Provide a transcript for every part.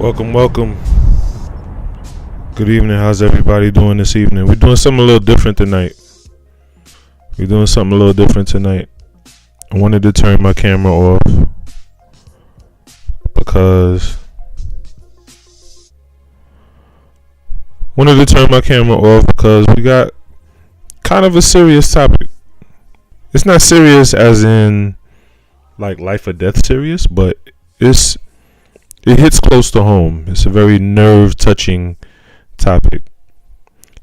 Welcome. Good evening. How's everybody doing this evening? We're doing something a little different tonight. I wanted to turn my camera off because we got kind of a serious topic. It's not serious as in like life or death serious, but it hits close to home. It's a very nerve-touching topic.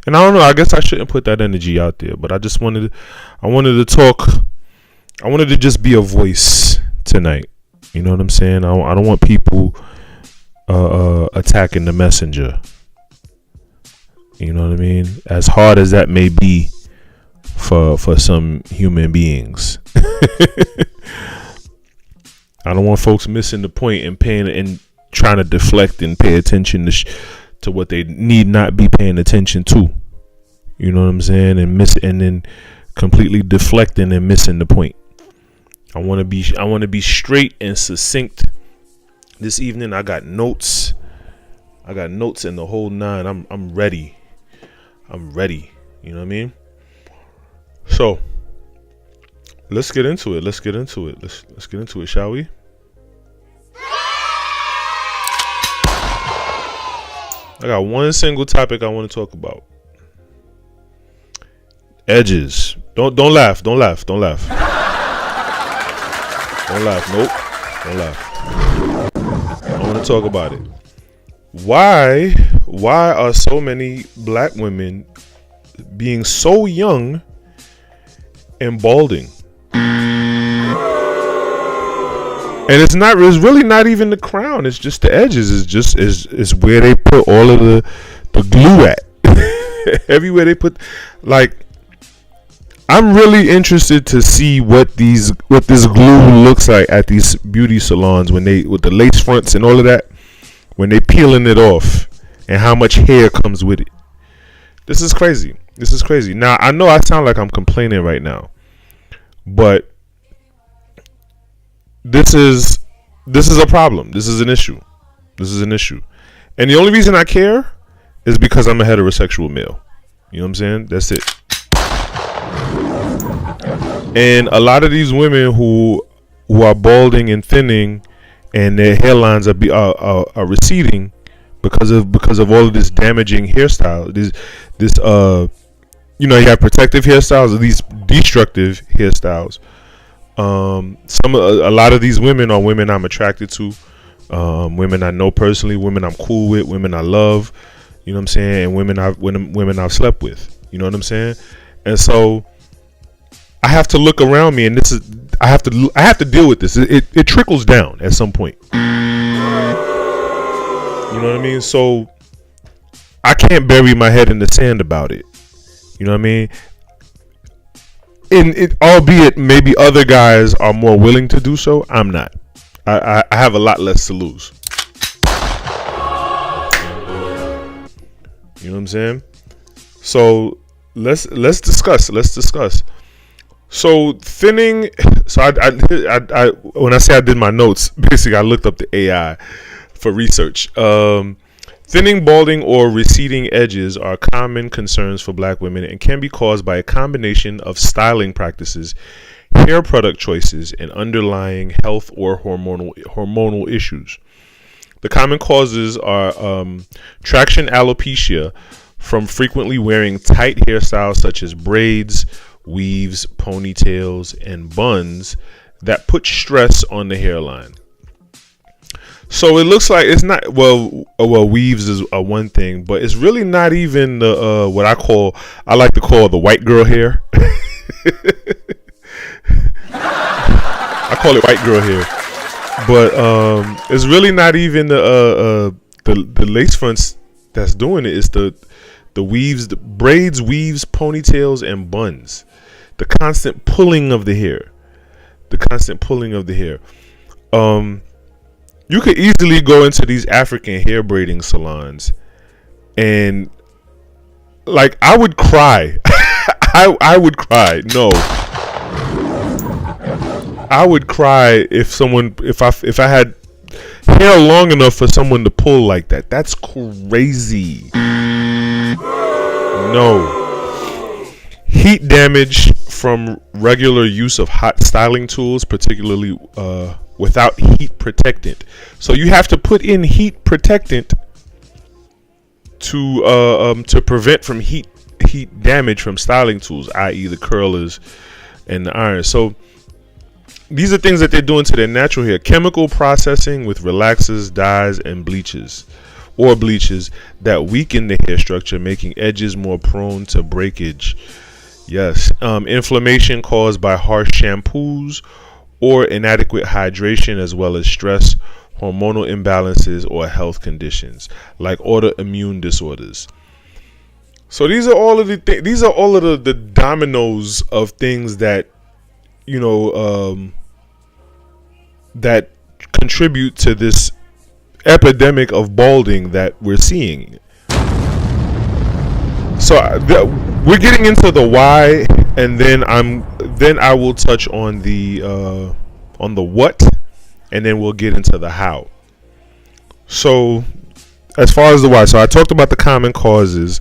And I don't know, I guess I shouldn't put that energy out there, but I wanted to talk. I wanted to just be a voice tonight. You know what I'm saying? I don't want people attacking the messenger. You know what I mean? As hard as that may be for some human beings. I don't want folks missing the point and paying and trying to deflect and pay attention to what they need not be paying attention to. You know what I'm saying? And then completely deflecting and missing the point. I want to be straight and succinct this evening. I got notes in the whole nine. I'm ready. You know what I mean? So let's get into it. Let's get into it, shall we? I got one single topic I want to talk about. Edges. Don't laugh. Don't laugh. Nope. Don't laugh. I want to talk about it. Why are so many black women being so young and balding? And it's really not even the crown. It's just the edges. It's where they put all of the glue at. Everywhere they put, like, I'm really interested to see what this glue looks like at these beauty salons with the lace fronts and all of that, when they peeling it off, and how much hair comes with it. This is crazy. Now, I know I sound like I'm complaining right now, but this is a problem. This is an issue. And the only reason I care is because I'm a heterosexual male. You know what I'm saying? That's it. And a lot of these women who are balding and thinning, and their hairlines are receding because of all of this damaging hairstyle. You have protective hairstyles, or these destructive hairstyles. A lot of these women are women I'm attracted to, women I know personally, women I'm cool with, women I love, you know what I'm saying, and women I've slept with, you know what I'm saying. And so I have to look around me, and I have to deal with this. It trickles down at some point. You know what I mean? So I can't bury my head in the sand about it. You know what I mean? Albeit maybe other guys are more willing to do so, I'm not. I have a lot less to lose. You know what I'm saying? So let's discuss. So thinning. So I when I say I did my notes, basically I looked up the AI for research. Thinning, balding, or receding edges are common concerns for black women and can be caused by a combination of styling practices, hair product choices, and underlying health or hormonal issues. The common causes are traction alopecia, from frequently wearing tight hairstyles such as braids, weaves, ponytails, and buns that put stress on the hairline. So it looks like it's not weaves is one thing, but it's really not even the what I like to call the white girl hair. I call it white girl hair, but it's really not even the lace fronts that's doing it. It's the weaves, the braids, weaves, ponytails, and buns. The constant pulling of the hair. You could easily go into these African hair braiding salons, and like I would cry. I would cry. No, I would cry if I had hair long enough for someone to pull like that. That's crazy. No. Heat damage from regular use of hot styling tools, particularly without heat protectant. So you have to put in heat protectant to prevent from heat damage from styling tools, i.e. the curlers and the iron. So these are things that they're doing to their natural hair. Chemical processing with relaxers, dyes, and bleaches that weaken the hair structure, making edges more prone to breakage. Yes. Inflammation caused by harsh shampoos or inadequate hydration, as well as stress, hormonal imbalances, or health conditions like autoimmune disorders. So these are all of the dominoes of things that that contribute to this epidemic of balding that we're seeing. So we're getting into the why, and then I will touch on the what, and then we'll get into the how. So as far as the why, so I talked about the common causes.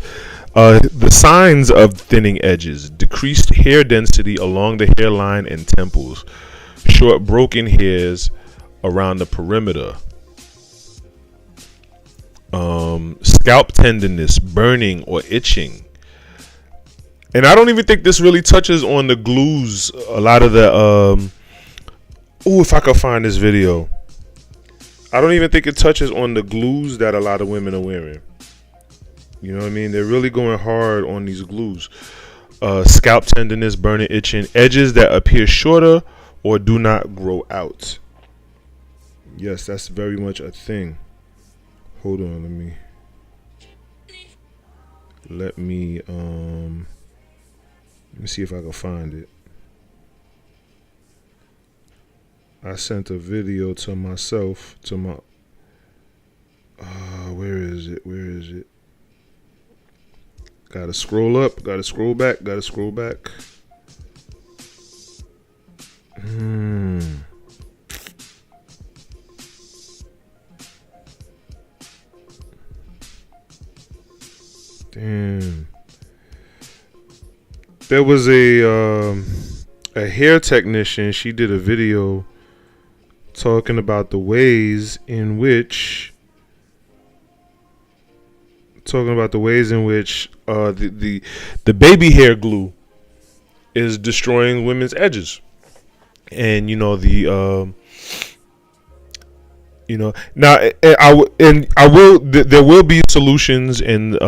The signs of thinning edges: decreased hair density along the hairline and temples, short broken hairs around the perimeter, scalp tenderness, burning or itching. And I don't even think this really touches on the glues. A lot of the if I could find this video, I don't even think it touches on the glues that a lot of women are wearing. You know what I mean? They're really going hard on these glues. Scalp tenderness, burning, itching, edges that appear shorter or do not grow out. Yes, that's very much a thing. Hold on, let me see if I can find it. I sent a video to myself, to my where is it? Gotta scroll up, gotta scroll back. Damn. There was a hair technician. She did a video talking about the ways in which the baby hair glue is destroying women's edges. And now there will be solutions and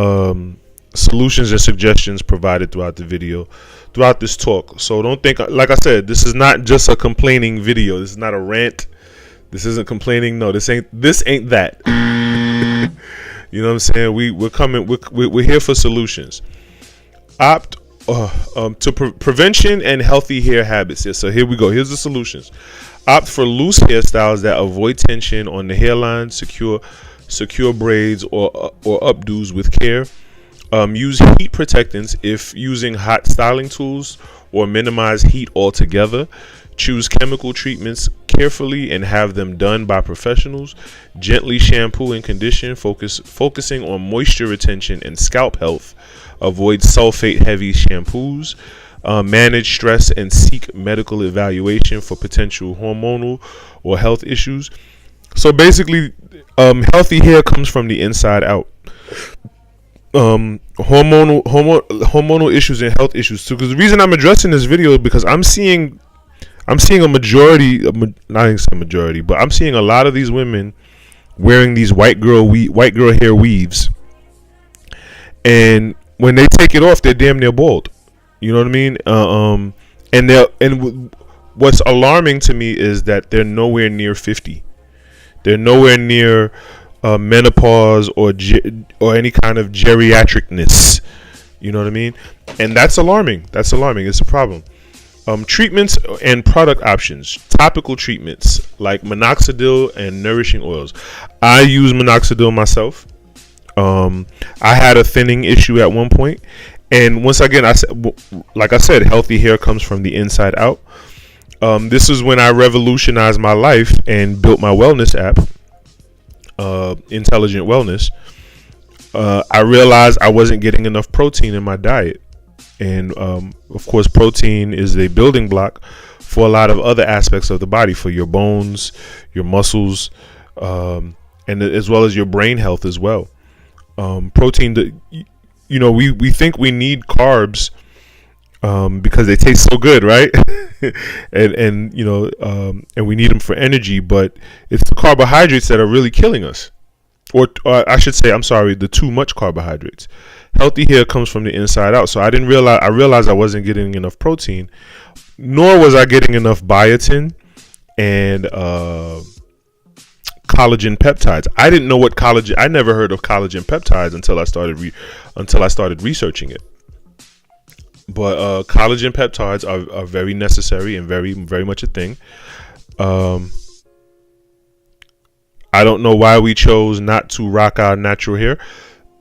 suggestions provided throughout the video, throughout this talk. So don't think, like I said, this is not just a complaining video. This is not a rant. This isn't complaining. No, this ain't that. You know what I'm saying? We're here for solutions. Opt to prevention and healthy hair habits. Yeah, so here we go. Here's the solutions. Opt for loose hairstyles that avoid tension on the hairline, secure braids or updos with care. Use heat protectants if using hot styling tools, or minimize heat altogether. Choose chemical treatments carefully and have them done by professionals. Gently shampoo and condition, focusing on moisture retention and scalp health. Avoid sulfate-heavy shampoos. Manage stress and seek medical evaluation for potential hormonal or health issues. So basically, healthy hair comes from the inside out. Hormonal issues and health issues too. Because the reason I'm addressing this video is because I'm seeing a majority, not even a majority, but I'm seeing a lot of these women wearing these white girl hair weaves, and when they take it off, they're damn near bald. You know what I mean? And what's alarming to me is that they're nowhere near 50. They're nowhere near menopause or any kind of geriatricness. You know what I mean? And that's alarming. It's a problem. Treatments and product options. Topical treatments like minoxidil and nourishing oils. I use minoxidil myself. I had a thinning issue at one point, and once again, like I said, healthy hair comes from the inside out. This is when I revolutionized my life and built my wellness app. Intelligent Wellness, I realized I wasn't getting enough protein in my diet. And of course, protein is a building block for a lot of other aspects of the body, for your bones, your muscles, and as well as your brain health as well. Protein, we think we need carbs because they taste so good, right? and we need them for energy, but it's the carbohydrates that are really killing us. Or I should say, I'm sorry, the too much carbohydrates. Healthy hair comes from the inside out. So I realized I wasn't getting enough protein, nor was I getting enough biotin and collagen peptides. I didn't know what collagen. I never heard of collagen peptides until I started researching it. But collagen peptides are very necessary and very, very much a thing. I don't know why we chose not to rock our natural hair.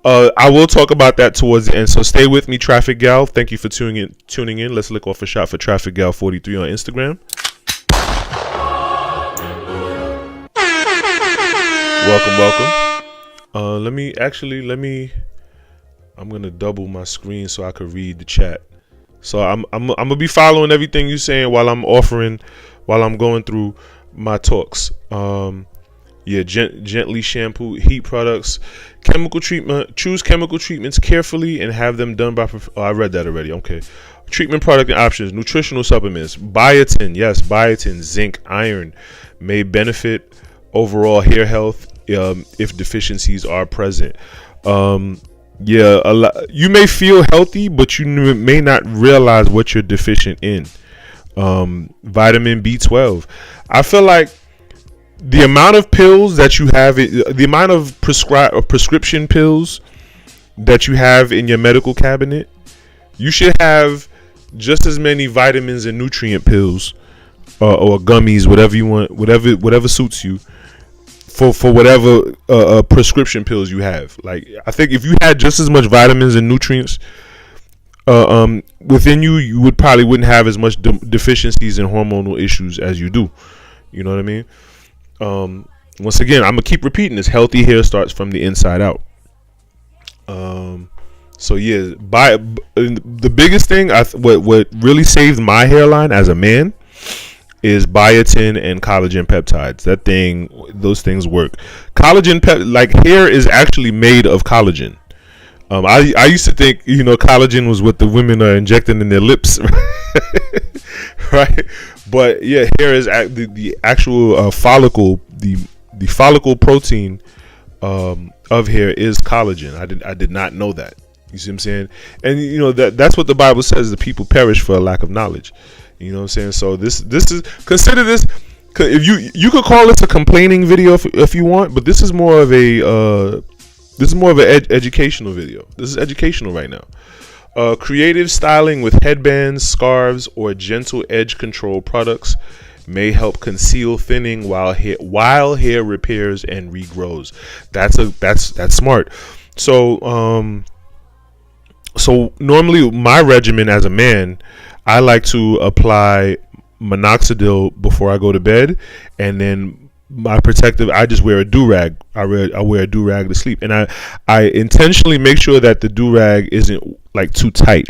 I will talk about that towards the end, so stay with me, Traffic Gal. Thank you for tuning in. Let's lick off a shot for Traffic Gal 43 on Instagram. Welcome. I'm gonna double my screen so I could read the chat. So I'm gonna be following everything you're saying while I'm going through my talks. Gently shampoo, heat products, chemical treatment. Choose chemical treatments carefully and have them done by. I read that already. Okay. Treatment product and options. Nutritional supplements. Biotin. Yes, biotin, zinc, iron may benefit overall hair health if deficiencies are present. You may feel healthy, but you may not realize what you're deficient in. Vitamin B12. I feel like the amount of pills that you have, the amount of prescription pills that you have in your medical cabinet, you should have just as many vitamins and nutrient pills or gummies, whatever you want, whatever suits you, for whatever prescription pills you have. Like, I think if you had just as much vitamins and nutrients within you, you wouldn't have as much deficiencies and hormonal issues as you do. You know what I mean? Once again, I'm gonna keep repeating this. Healthy hair starts from the inside out. The biggest thing, what really saved my hairline as a man is biotin and collagen peptides. Those things work. Hair is actually made of collagen. I used to think collagen was what the women are injecting in their lips, right? But yeah, hair is the actual follicle. The follicle protein of hair is collagen. I did not know that. You see what I'm saying? And that's what the Bible says. The people perish for a lack of knowledge. You know what I'm saying? So this is, consider this. If you could call this a complaining video if you want, but this is more of an educational video. This is educational right now. Creative styling with headbands, scarves, or gentle edge control products may help conceal thinning while hair repairs and regrows. That's smart. So normally my regimen as a man, I like to apply minoxidil before I go to bed, and then my protective, I just wear a do-rag. I wear a do-rag to sleep, and I intentionally make sure that the do-rag isn't like too tight.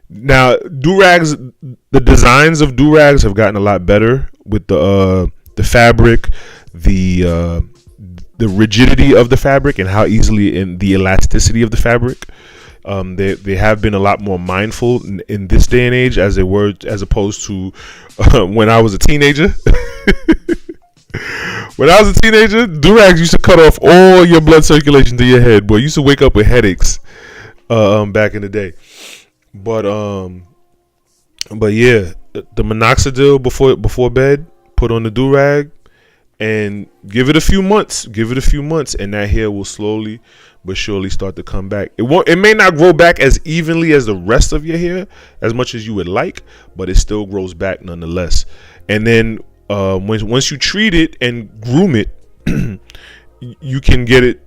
Now, do-rags, the designs of do-rags have gotten a lot better with the fabric, the rigidity of the fabric, and how easily, and the elasticity of the fabric. They have been a lot more mindful in this day and age as opposed to when I was a teenager. When I was a teenager, do-rags used to cut off all your blood circulation to your head. Boy, you used to wake up with headaches back in the day. But yeah, the minoxidil before bed, put on the do-rag, and give it a few months, and that hair will slowly but surely start to come back. It may not grow back as evenly as the rest of your hair, as much as you would like, but it still grows back nonetheless. And then once you treat it and groom it, you can get it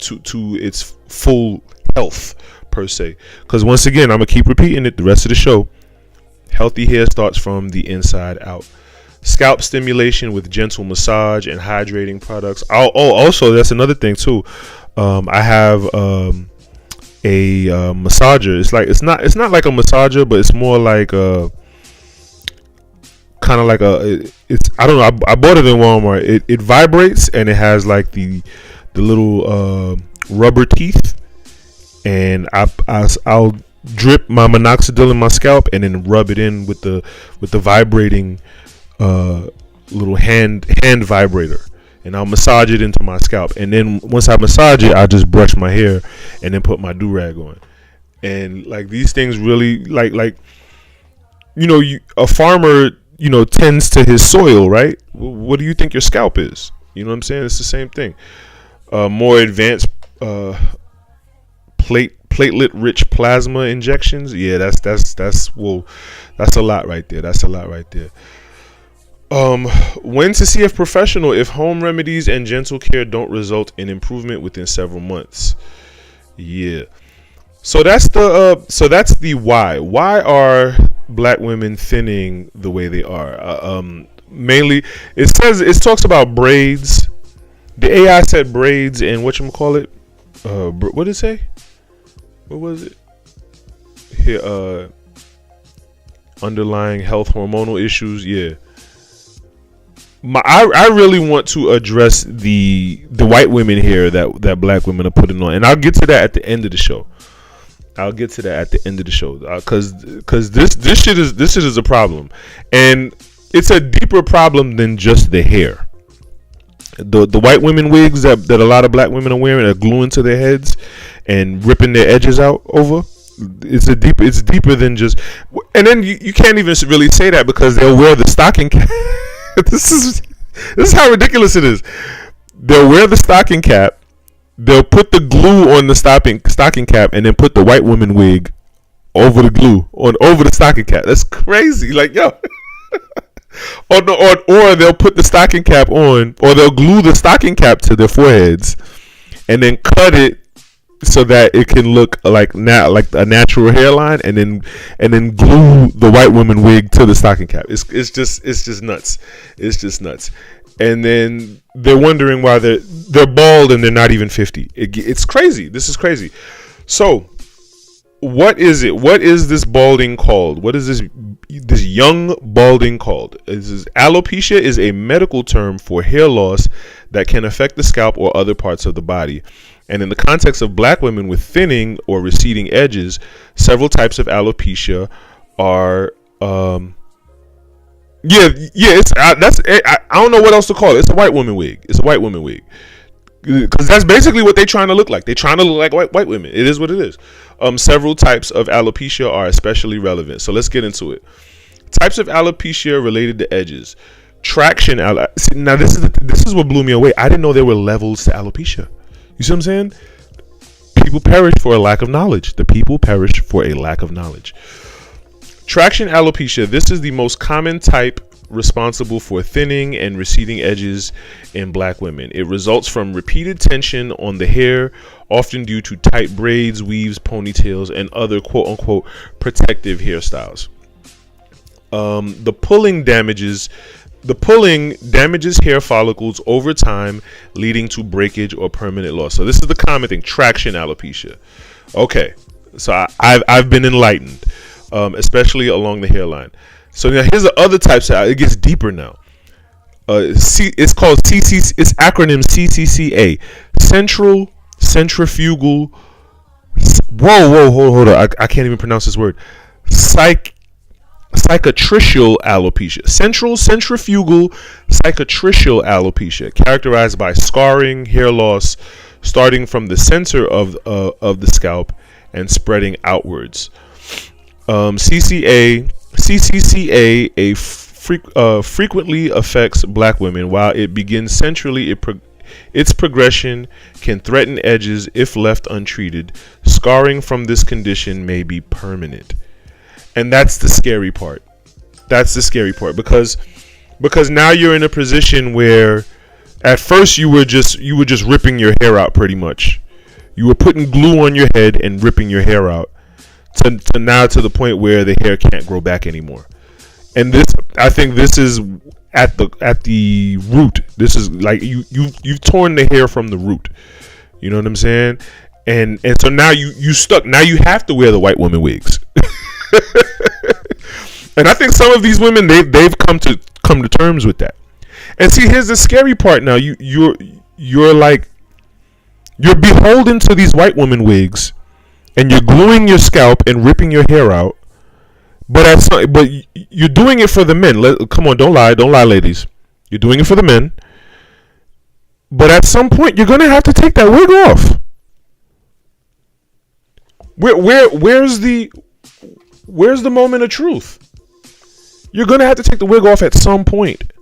to its full health per se. Because once again, I'm gonna keep repeating it the rest of the show. Healthy hair starts from the inside out. scalp stimulation with gentle massage and hydrating products. Also, that's another thing too. I have a massager. It's not like a massager, but it's more like a kind of like it's I don't know. I bought it in Walmart. It vibrates and it has like the little rubber teeth, and I'll drip my minoxidil in my scalp and then rub it in with the vibrating little hand vibrator, and I'll massage it into my scalp. And then once I massage it, I just brush my hair and then put my do-rag on. And like these things really like a farmer tends to his soil, right? What do you think your scalp is? You know what I'm saying? It's the same thing. More advanced platelet rich plasma injections. Yeah, that's a lot right there. That's a lot right there. When to see a professional if home remedies and gentle care don't result in improvement within several months. Yeah. So that's the why. Why are black women thinning the way they are? Mainly, it talks about braids. The AI said braids and whatchamacallit. What did it say? What was it? Here, underlying health hormonal issues. Yeah. I really want to address the white women here that black women are putting on, and I'll get to that at the end of the show. Because this shit is a problem, and it's a deeper problem than just the hair. The white women wigs that a lot of black women are wearing are gluing to their heads and ripping their edges out over. It's deeper than just. And then you can't even really say that because they'll wear the stocking cap. This is how ridiculous it is. They'll wear the stocking cap. They'll put the glue on the stocking cap and then put the white woman wig over the glue over the stocking cap. That's crazy. Like, yo. Or they'll put the stocking cap on, or they'll glue the stocking cap to their foreheads and then cut it so that it can look like a natural hairline, and then glue the white woman wig to the stocking cap. It's just nuts. It's just nuts. And then they're wondering why they're bald and they're not even 50. It's crazy. This is crazy. So, what is it? What is this balding called? What is this young balding called? Alopecia is a medical term for hair loss that can affect the scalp or other parts of the body. And in the context of black women with thinning or receding edges, several types of alopecia are I don't know what else to call it. It's a white woman wig. Because that's basically what they're trying to look like. They're trying to look like white women. It is what it is. Several types of alopecia are especially relevant. So let's get into it. Types of alopecia related to edges. Traction. Now this is what blew me away. I didn't know there were levels to alopecia. You see what I'm saying? People perish for a lack of knowledge. The people perish for a lack of knowledge. Traction alopecia. This is the most common type responsible for thinning and receding edges in black women. It results from repeated tension on the hair, often due to tight braids, weaves, ponytails, and other quote-unquote protective hairstyles. The pulling damages hair follicles over time, leading to breakage or permanent loss. So this is the common thing, traction alopecia. Okay, so I've been enlightened, especially along the hairline. So now here's the other types. It gets deeper now. It's called CCC. It's acronym CCCA. Central Centrifugal. Hold on. I can't even pronounce this word. Cicatricial alopecia. Central centrifugal cicatricial alopecia, characterized by scarring, hair loss, starting from the center of the scalp and spreading outwards. CCCA frequently affects black women. While it begins centrally, its progression can threaten edges if left untreated. Scarring from this condition may be permanent. And that's the scary part. Because now you're in a position where at first you were just ripping your hair out pretty much. You were putting glue on your head and ripping your hair out. To now to the point where the hair can't grow back anymore. And I think this is at the root. This is like you've torn the hair from the root. You know what I'm saying? And so now you stuck. Now you have to wear the white woman wigs. And I think some of these women they've come to terms with that. And see, here's the scary part. Now you're beholden to these white woman wigs, and you're gluing your scalp and ripping your hair out. But you're doing it for the men. Come on, don't lie, ladies. You're doing it for the men. But at some point, you're gonna have to take that wig off. Where's the moment of truth? You're gonna have to take the wig off at some point.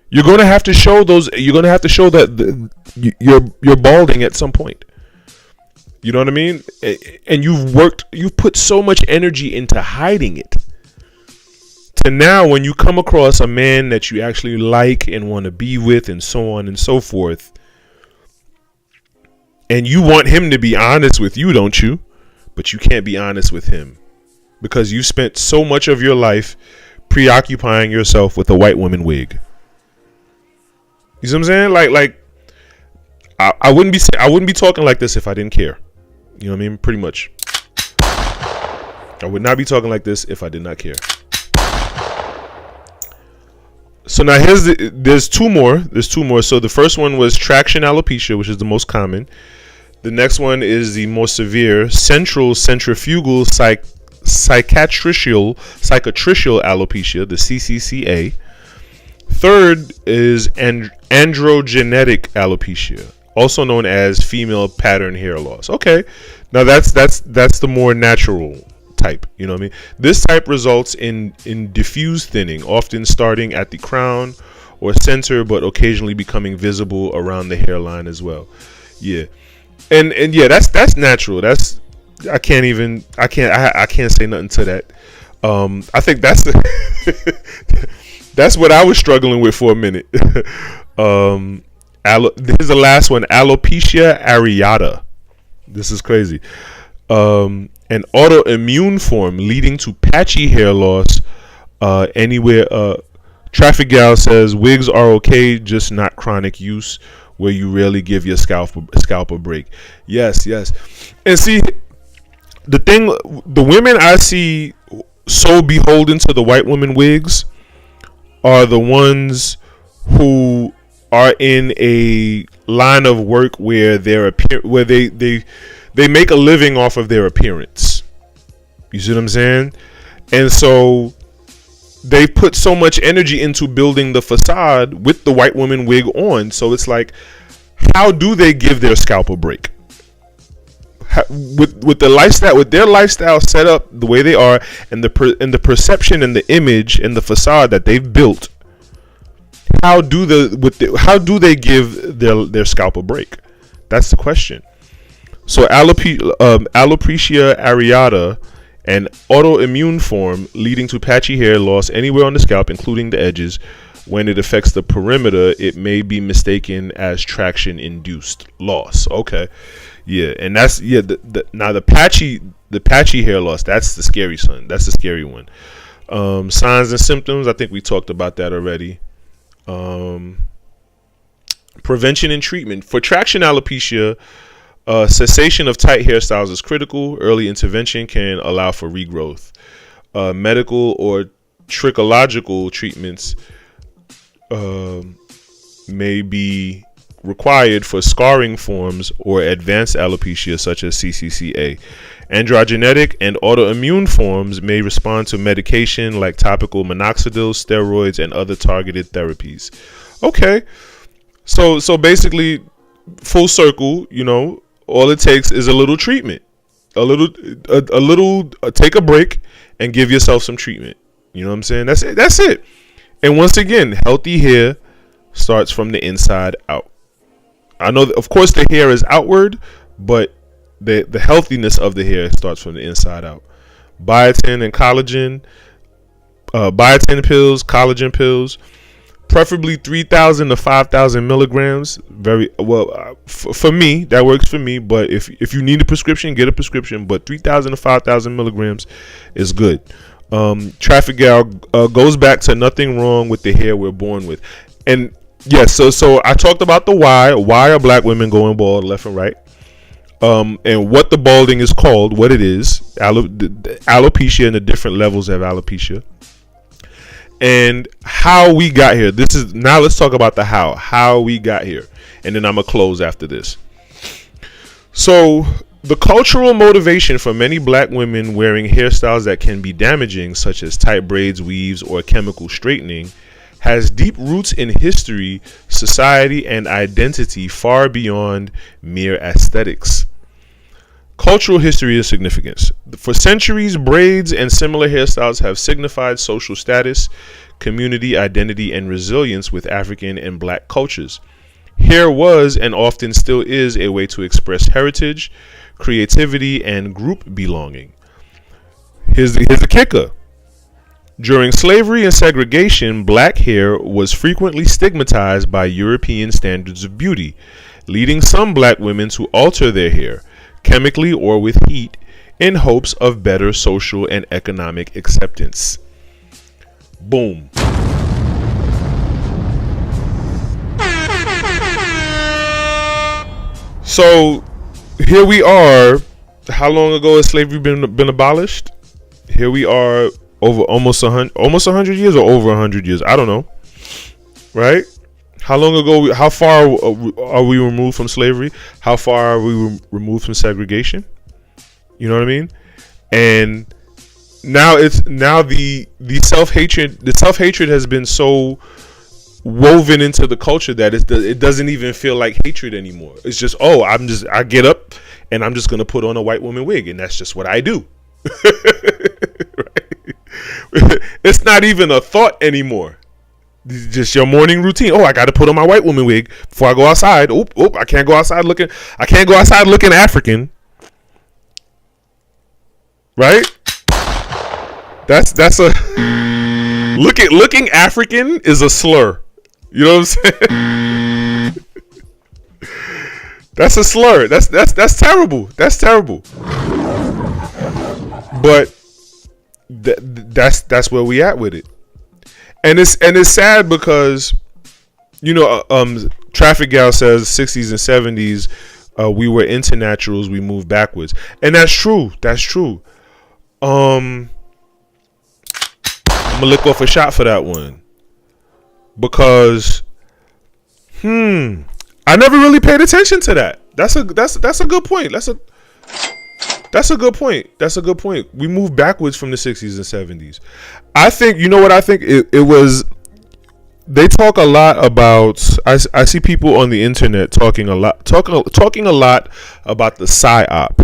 You're gonna have to show those. You're gonna have to show that you're balding at some point. You know what I mean? And you've put so much energy into hiding it. To now, when you come across a man that you actually like and want to be with, and so on and so forth, and you want him to be honest with you, don't you? But you can't be honest with him because you spent so much of your life preoccupying yourself with a white woman wig. You see what I'm saying? Like I wouldn't be talking like this if I didn't care. You know what I mean? Pretty much. I would not be talking like this if I did not care. So now there's two more. So the first one was traction alopecia, which is the most common. The next one is the more severe central centrifugal cicatricial alopecia, the CCCA. Third is androgenetic alopecia, also known as female pattern hair loss. Okay, now that's the more natural type. You know what I mean? This type results in diffuse thinning, often starting at the crown or center, but occasionally becoming visible around the hairline as well. Yeah, and yeah, that's natural. I can't say nothing to that. I think that's that's what I was struggling with for a minute. Here's the last one: alopecia areata. This is crazy. An autoimmune form leading to patchy hair loss anywhere. Traffic Gal says wigs are okay, just not chronic use where you rarely give your scalp a break. Yes. And see, the women I see so beholden to the white woman wigs are the ones who are in a line of work where they make a living off of their appearance. You see what I'm saying? And so they put so much energy into building the facade with the white woman wig on. So it's like, how do they give their scalp a break? With their lifestyle set up the way they are, and the perception and the image and the facade that they've built, how do they give their scalp a break? That's the question. So alopecia areata, an autoimmune form leading to patchy hair loss anywhere on the scalp, including the edges. When it affects the perimeter, it may be mistaken as traction-induced loss. Okay, yeah, and that's now the patchy hair loss. That's the scary one. That's the scary one. Signs and symptoms. I think we talked about that already. Prevention and treatment for traction alopecia. Cessation of tight hairstyles is critical. Early intervention can allow for regrowth. Medical or trichological treatments may be required for scarring forms or advanced alopecia such as CCCA. Androgenetic and autoimmune forms may respond to medication like topical minoxidil, steroids, and other targeted therapies. Okay, so basically, full circle, you know, all it takes is a little treatment, a little take a break and give yourself some treatment. You know what I'm saying? That's it. And once again, healthy hair starts from the inside out. I know that, of course, the hair is outward, but the healthiness of the hair starts from the inside out. Biotin and collagen, biotin pills, collagen pills, preferably 3,000 to 5,000 milligrams. Very well for me, that works for me. But if you need a prescription, get a prescription. But 3,000 to 5,000 milligrams is good. Traffic gal goes back to nothing wrong with the hair we're born with. And yes, so I talked about the why are black women going bald left and right, and what the balding is called, what it is, alopecia and the different levels of alopecia, and how we got here. Now let's talk about the how we got here, and then I'm gonna close after this. So the cultural motivation for many black women wearing hairstyles that can be damaging, such as tight braids, weaves, or chemical straightening, has deep roots in history, society, and identity far beyond mere aesthetics. Cultural history and significance. For centuries, braids and similar hairstyles have signified social status, community identity, and resilience with African and black cultures. Hair was and often still is a way to express heritage, creativity, and group belonging. Here's the kicker. During slavery and segregation, black hair was frequently stigmatized by European standards of beauty, leading some black women to alter their hair, chemically or with heat, in hopes of better social and economic acceptance. Boom. So here we are. How long ago has slavery been abolished? Here we are, over almost 100 years, or over 100 years. I don't know. Right? How long ago? How far are we removed from slavery? How far are we removed from segregation? You know what I mean? And now the self-hatred. The self-hatred has been so woven into the culture that it doesn't even feel like hatred anymore. It's just, I get up and I'm just gonna put on a white woman wig, and that's just what I do. Right? It's not even a thought anymore. It's just your morning routine. I got to put on my white woman wig before I go outside. I can't go outside looking African. Right? That's a looking African is a slur. You know what I'm saying? That's a slur. That's terrible. That's terrible. But that's where we at with it. And it's sad because, Traffic Gal says 60s and 70s we were into naturals, we moved backwards. And that's true. I'm gonna lick off a shot for that one. Because I never really paid attention to that. That's a good point. That's a good point. We moved backwards from the 60s and 70s. I think, I think it was, they talk a lot about, I see people on the internet talking a lot about the psyop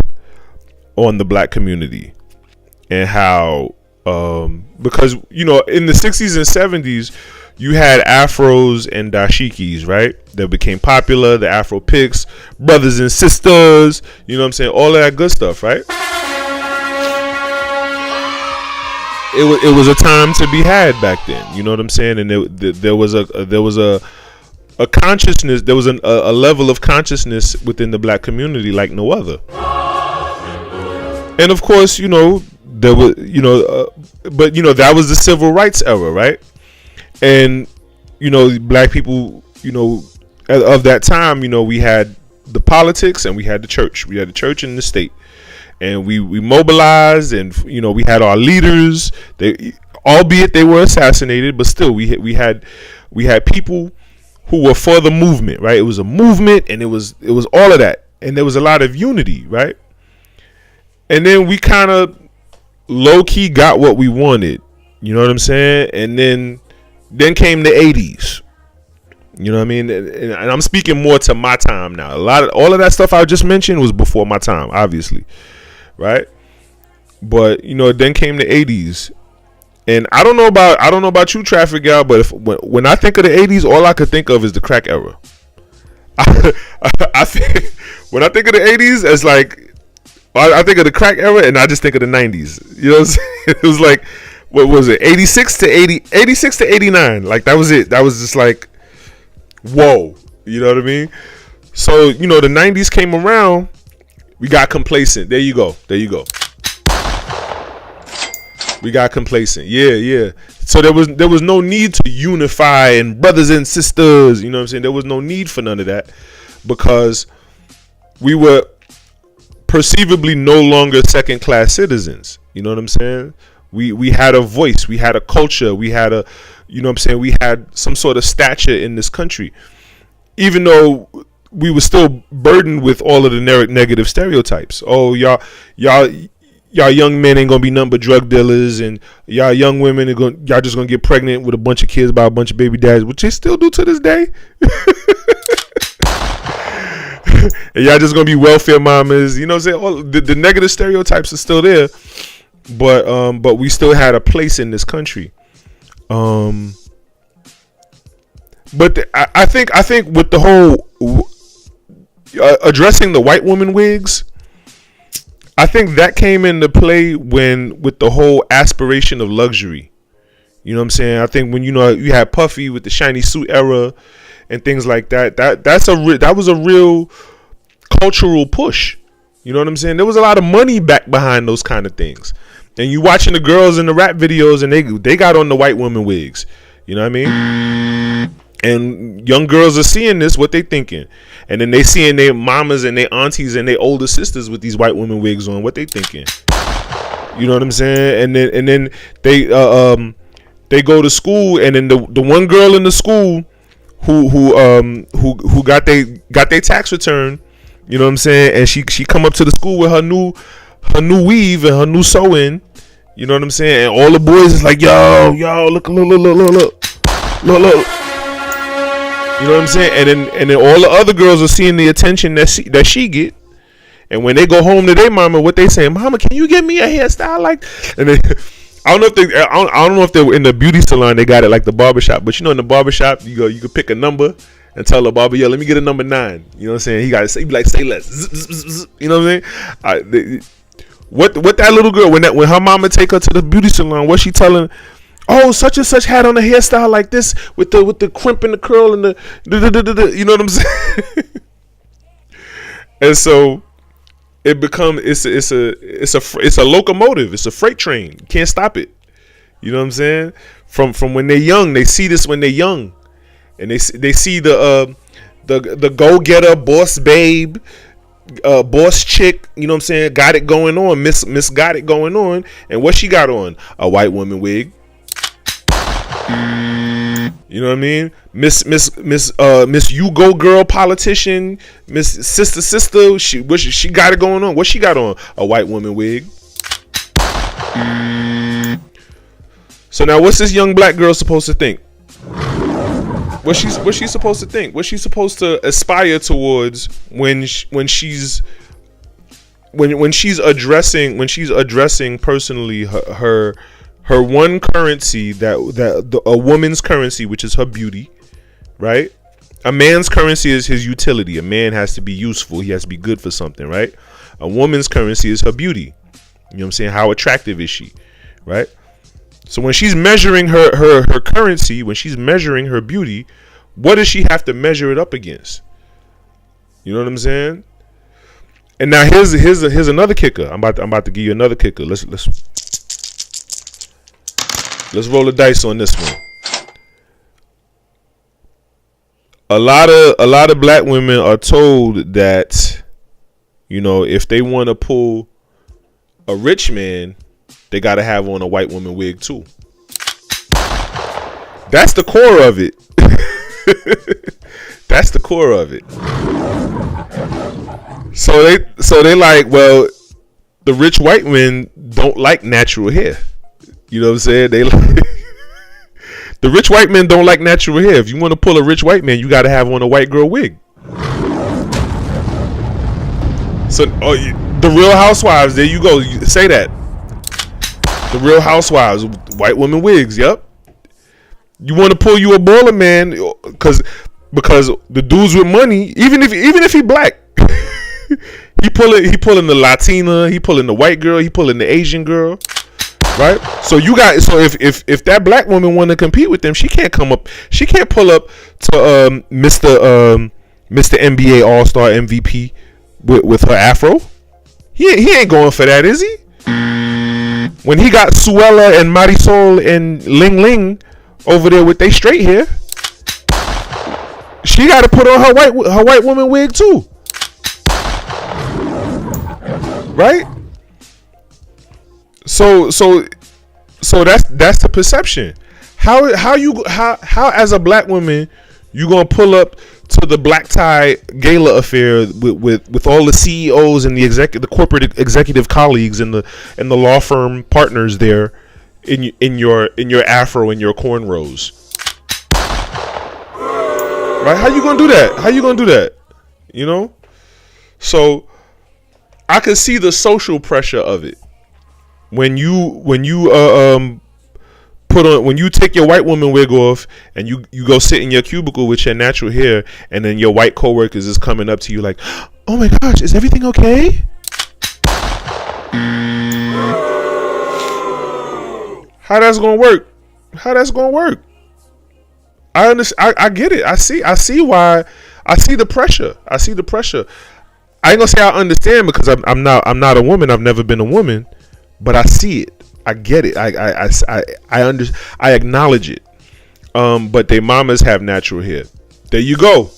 on the black community, and how, because, in the 60s and 70s, you had afros and dashikis, right? That became popular, the Afro pics, brothers and sisters, you know what I'm saying? All of that good stuff, right? It was a time to be had back then, you know what I'm saying? And there was a consciousness, there was a level of consciousness within the black community like no other. And of course, there was, but that was the civil rights era, right? And black people, of that time, we had the politics and we had the church. We had the church and the state, and we mobilized, and we had our leaders. Albeit they were assassinated, but still we had people who were for the movement, right? It was a movement, and it was all of that, and there was a lot of unity, right? And then we kind of low key got what we wanted, you know what I'm saying? And then came the 80s. You know what I mean? And I'm speaking more to my time now. All of that stuff I just mentioned was before my time, obviously. Right? But, then came the 80s. And I don't know about you, Traffic Gal, but when I think of the 80s, all I could think of is the crack era. I think when I think of the 80s, it's like I think of the crack era, and I just think of the 90s. You know what I'm saying? It was like, what was it, 86 to 89? Like, that was it. That was just like, whoa. You know what I mean? So, the 90s came around, we got complacent. There you go. We got complacent. Yeah. So there was no need to unify and brothers and sisters. You know what I'm saying? There was no need for none of that because we were perceivably no longer second class citizens. You know what I'm saying? We had a voice, we had a culture, we had a, you know what I'm saying, we had some sort of stature in this country, even though we were still burdened with all of the negative stereotypes. Oh, y'all young men ain't gonna be nothing but drug dealers, and y'all young women y'all just gonna get pregnant with a bunch of kids by a bunch of baby dads, which they still do to this day. And y'all just gonna be welfare mamas. You know what I'm saying? All the negative stereotypes are still there. But we still had a place in this country. But I think with the whole addressing the white woman wigs, I think that came into play with the whole aspiration of luxury. You know what I'm saying? I think when you had Puffy with the shiny suit era and things like that. That was a real cultural push. You know what I'm saying? There was a lot of money back behind those kind of things. And you watching the girls in the rap videos, and they got on the white woman wigs. You know what I mean? And young girls are seeing this, what they thinking. And then they seeing their mamas and their aunties and their older sisters with these white woman wigs on, what they thinking. You know what I'm saying? And then they go to school, and then the one girl in the school who got their tax return, you know what I'm saying, and she come up to the school with her new weave and her new sewing, you know what I'm saying, and all the boys is like, yo, look, you know what I'm saying, and then all the other girls are seeing the attention that she get, and when they go home to their mama, what they say, mama, can you get me a hairstyle like? And then I don't know if they were in the beauty salon, they got it like the barbershop, but you know, in the barbershop you could pick a number and tell the barber, yo, let me get a number 9. You know what I'm saying? He be like, say less. You know what I'm saying? What that little girl, when her mama take her to the beauty salon, what she telling? Oh, such and such had on a hairstyle like this with the crimp and the curl and the you know what I'm saying? And so it becomes it's a locomotive, it's a freight train. You can't stop it. You know what I'm saying? From when they're young, they see this when they're young. And they see the go-getter, boss babe, boss chick, you know what I'm saying, got it going on, Miss got it going on, and what she got on? A white woman wig. You know what I mean? Miss you go girl politician, Miss sister, she got it going on. What she got on? A white woman wig. So now what's this young black girl supposed to think? What's she supposed to think? What's she supposed to aspire towards when she's addressing personally her one currency, a woman's currency, which is her beauty, right? A man's currency is his utility. A man has to be useful. He has to be good for something, right? A woman's currency is her beauty. You know what I'm saying? How attractive is she, right? So when she's measuring her currency, when she's measuring her beauty, what does she have to measure it up against? You know what I'm saying? And now here's another kicker. I'm about to give you another kicker. Let's roll the dice on this one. A lot of black women are told that, you know, if they want to pull a rich man, they got to have on a white woman wig too. That's the core of it. That's the core of it. So they like, well, the rich white men don't like natural hair. You know what I'm saying? They like the rich white men don't like natural hair. If you want to pull a rich white man, you got to have on a white girl wig. So the Real Housewives, there you go. You say that. The Real Housewives, white women wigs. Yep. You want to pull you a baller man, because the dudes with money, even if he black, he pulling the Latina, he pulling the white girl, he pulling the Asian girl, right? So if that black woman want to compete with them, she can't pull up to Mr. NBA All-Star MVP with her afro. He ain't going for that, is he? When he got Suella and Marisol and Ling Ling over there with they straight hair, she got to put on her white woman wig too, right? So that's the perception. How as a black woman you gonna pull up to the black tie gala affair with all the CEOs and the corporate executive colleagues and the law firm partners there in your afro and your cornrows, right? How you gonna do that? You know, so I can see the social pressure of it when you when you take your white woman wig off and you go sit in your cubicle with your natural hair, and then your white coworkers is coming up to you like, oh my gosh, is everything okay? How that's gonna work? I understand. I get it. I see why. I see the pressure. I ain't gonna say I understand because I'm not a woman. I've never been a woman, but I see it. I get it. I acknowledge it. But they mamas have natural hair. There you go.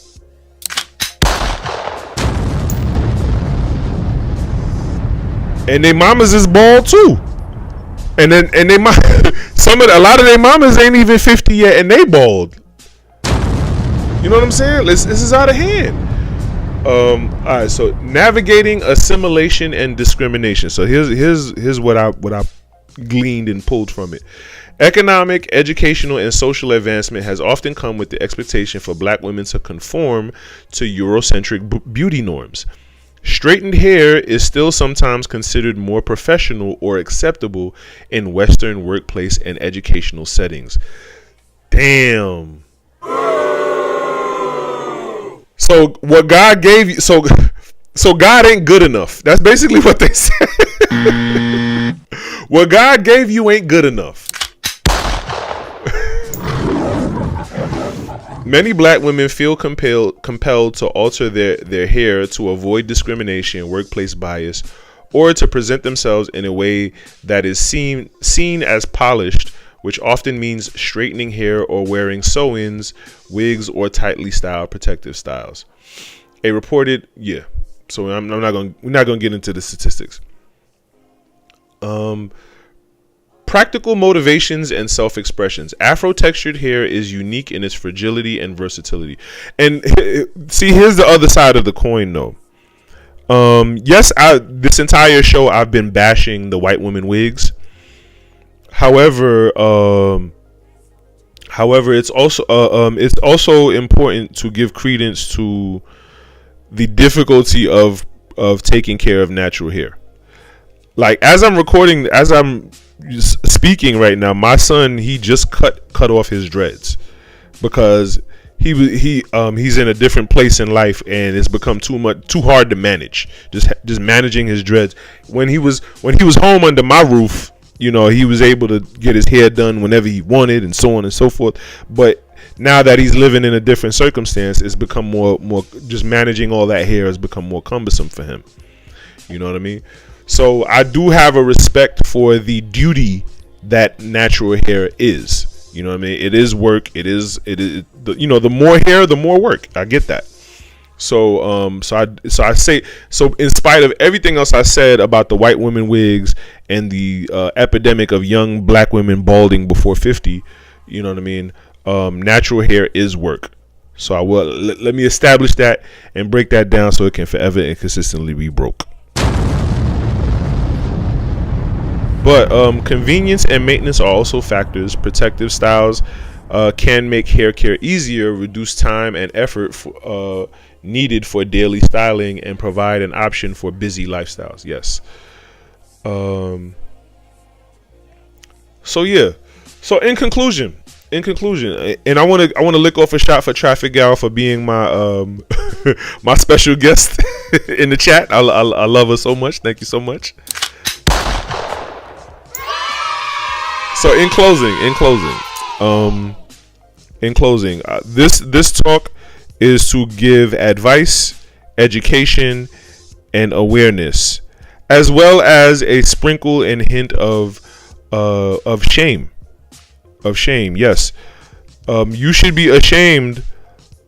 And they mamas is bald too. And they a lot of their mamas ain't even 50 yet, and they bald. You know what I'm saying? This is out of hand. All right. So navigating assimilation and discrimination. So here's what I gleaned and pulled from it. Economic, educational, and social advancement has often come with the expectation for black women to conform to Eurocentric beauty norms. Straightened hair is still sometimes considered more professional or acceptable in Western workplace and educational settings. Damn. So what God gave you, so God ain't good enough. That's basically what they said. What God gave you ain't good enough. Many black women feel compelled to alter their hair to avoid discrimination, workplace bias, or to present themselves in a way that is seen as polished, which often means straightening hair or wearing sew-ins, wigs, or tightly styled protective styles. A reported, so we're not gonna get into the statistics. Practical motivations and self-expressions. Afro-textured hair is unique in its fragility and versatility. And see, here's the other side of the coin, though. Yes, this entire show I've been bashing the white women wigs. However, it's also important to give credence to the difficulty of taking care of natural hair. Like as I'm speaking right now, my son, he just cut off his dreads because he's in a different place in life and it's become too hard to manage. Just managing his dreads. When he was home under my roof, you know, he was able to get his hair done whenever he wanted and so on and so forth. But now that he's living in a different circumstance, it's become more just managing all that hair has become more cumbersome for him. You know what I mean? So I do have a respect for the duty that natural hair is. You know what I mean? It is work. It is the more hair, the more work. I get that. So I say, so in spite of everything else I said about the white women wigs and the epidemic of young black women balding before 50, you know what I mean? Natural hair is work. So I will let me establish that and break that down so it can forever and consistently be broke. But convenience and maintenance are also factors. Protective styles can make hair care easier, reduce time and effort needed for daily styling, and provide an option for busy lifestyles. Yes. So in conclusion, and I want to lick off a shot for Traffic Gal for being my my special guest in the chat. I love her so much. Thank you so much. So in closing, this talk is to give advice, education, and awareness, as well as a sprinkle and hint of of shame. Of shame, yes. You should be ashamed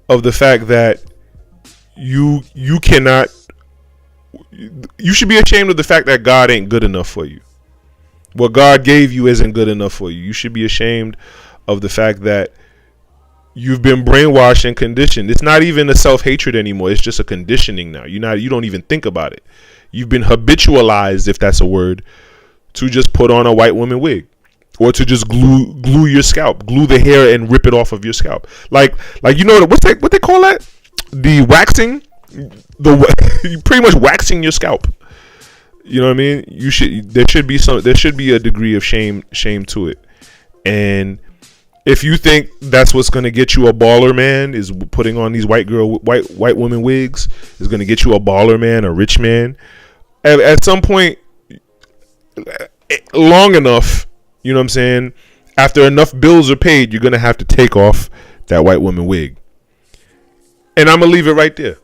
of the fact that you cannot. You should be ashamed of the fact that God ain't good enough for you. What God gave you isn't good enough for you. You should be ashamed of the fact that you've been brainwashed and conditioned. It's not even a self-hatred anymore. It's just a conditioning now. You don't even think about it. You've been habitualized, if that's a word, to just put on a white woman wig, or to just glue your scalp, glue the hair and rip it off of your scalp. Like you know what they call that? The waxing. You pretty much waxing your scalp. You know what I mean? There should be a degree of shame to it. And if you think that's what's going to get you a baller man, is putting on these white woman wigs is going to get you a baller man, a rich man, at some point, long enough, you know what I'm saying, after enough bills are paid, you're going to have to take off that white woman wig. And I'm going to leave it right there.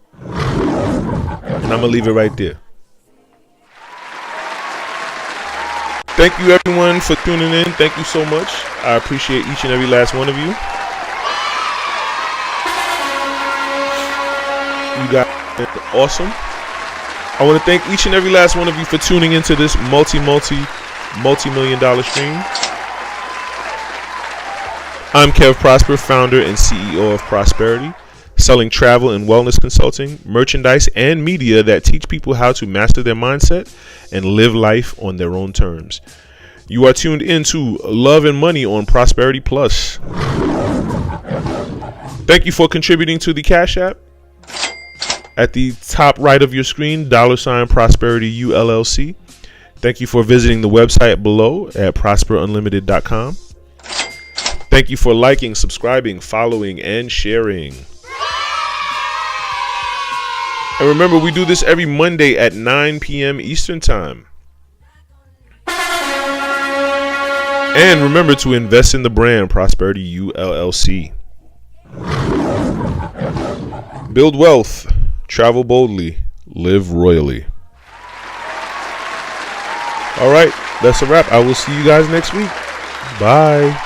Thank you, everyone, for tuning in. Thank you so much. I appreciate each and every last one of you. You guys are awesome. I want to thank each and every last one of you for tuning into this multi-million dollar stream. I'm Kev Prosper, founder and CEO of Prosperity, selling travel and wellness consulting, merchandise, and media that teach people how to master their mindset and live life on their own terms. You are tuned into Love and Money on Prosperity Plus. Thank you for contributing to the Cash App. At the top right of your screen, $ Prosperity ULLC. Thank you for visiting the website below at prosperunlimited.com. Thank you for liking, subscribing, following, and sharing. And remember, we do this every Monday at 9 p.m. Eastern Time. And remember to invest in the brand Prosperity ULLC. Build wealth, travel boldly, live royally. All right, that's a wrap. I will see you guys next week. Bye.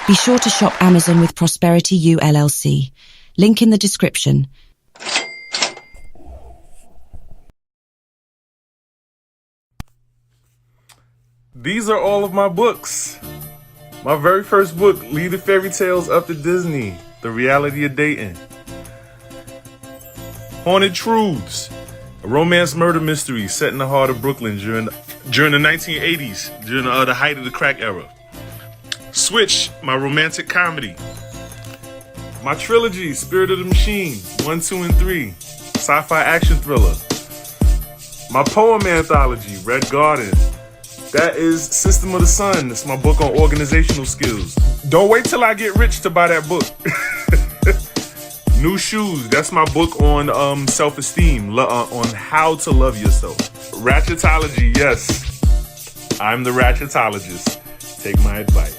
Be sure to shop Amazon with Prosperity ULLC. Link in the description. These are all of my books. My very first book, Leave the Fairy Tales Up to Disney, The Reality of Dating. Haunted Truths, a romance murder mystery set in the heart of Brooklyn during the 1980s, during the height of the crack era. Switch, my romantic comedy. My trilogy, Spirit of the Machine, 1, 2, and 3, sci-fi action thriller. My poem anthology, Red Garden. That is System of the Sun. It's my book on organizational skills. Don't wait till I get rich to buy that book. New Shoes. That's my book on self-esteem, on how to love yourself. Ratchetology. Yes, I'm the ratchetologist. Take my advice.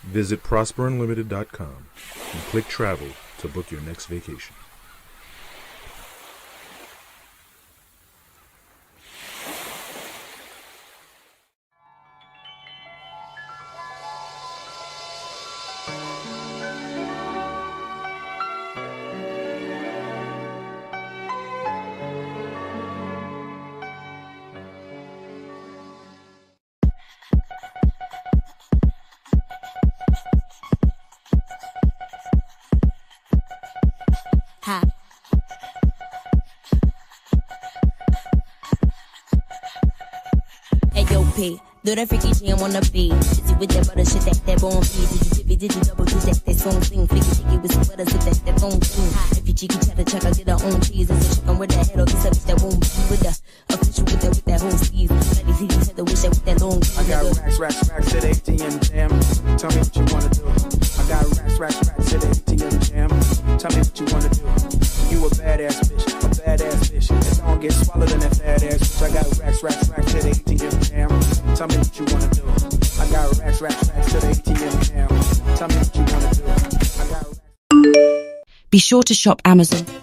Visit prosperunlimited.com and click travel to book your next vacation. Do that freaky jam on the beat. Dizzy with that butter shit, that bone feed. Did you double do that song sing. Flicky with some butter, sit that phone too. If you cheeky cheddar check, I get her own cheese. And so chicken with that head or this up, that won't be with the official with that whole sleeve. Let me see each other with that long. I got racks at ATM jam. Tell me what you wanna do. I got racks at ATM jam. Tell me what you wanna do. You a badass bitch. If I don't get swallowed in that fat ass bitch, I got racks at ATM jam. Tell me what you wanna do. I got racks to the ATM jam. Tell me Be sure to shop Amazon.